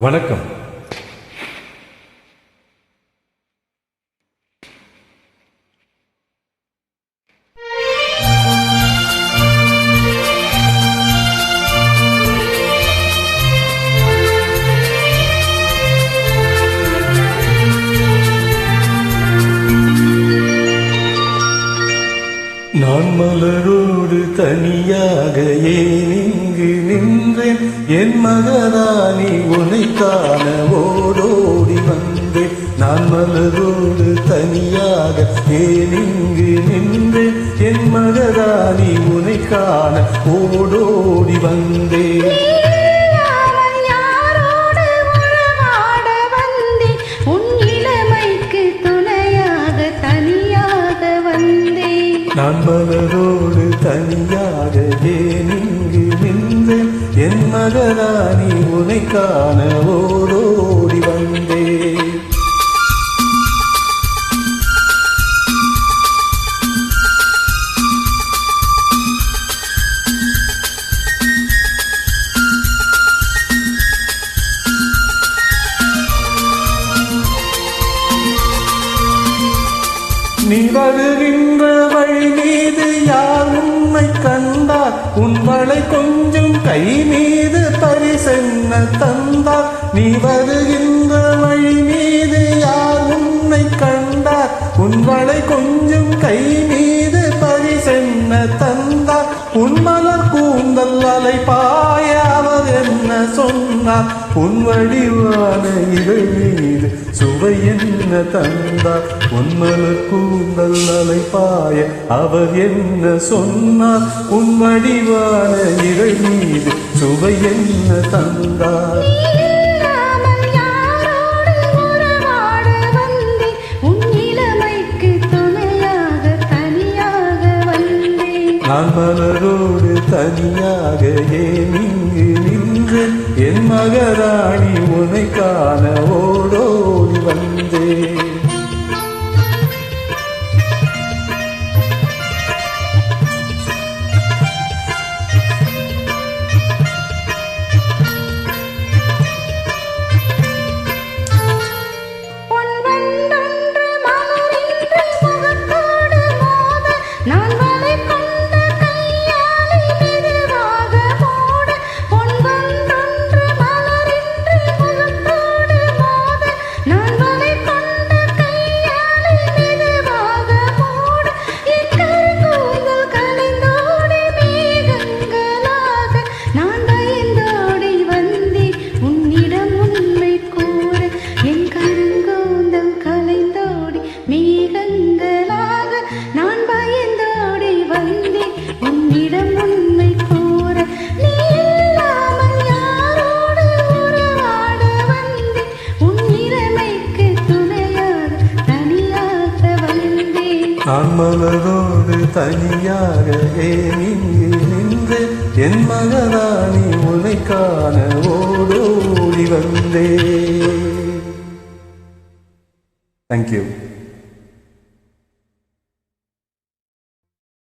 வணக்கம். நான் மலரோடு தனியாக ஏன் இங்கு நின்றேன், என் மகராணி உன்னை காண ஓடோடி வந்தேன். நான் மலரோடு தனியாக ஏன் இங்கு நின்றேன், என் மகராணி உன்னை காண ஓடோடி வந்தேன். நான் மலரோடு தனியாக ஏன் இங்கு நின்றேன், என் மகராணி உன்னை காண ஓடோடி வந்தேன். நீ வருகின்ற வழி மீது யார் உன்னை கண்டார், உன் வளை கொஞ்சம் கை மீது பரிசென்ன தந்தார். நீ வருகின்ற வழி மீது யார் உன்னை கண்டார், உன் வளை கொஞ்சம் கை மீது பரிசென்ன தந்தார். உன் மலர் கூந்தல் அலை பாய அவர் என்ன சொன்னார், உன் வடிவான இதழ் மீது சுவை என்ன தந்தார். உன் மலர் கூந்தல் அலை பாய அவர் என்ன சொன்னார், உன் வடிவான இதழ் மீது சுவை என்ன தந்தார். நான் மலரோடு தனியாக ஏன் இங்கு நின்றேன், என் மகராணி உன்னை காண ஓடோடி வந்தேன். நான் மலரோடு தனியாக ஏன் இங்கு நின்றேன், என் மகராணி உன்னை காண ஓடோடி வந்தேன். தேங்க்யூ.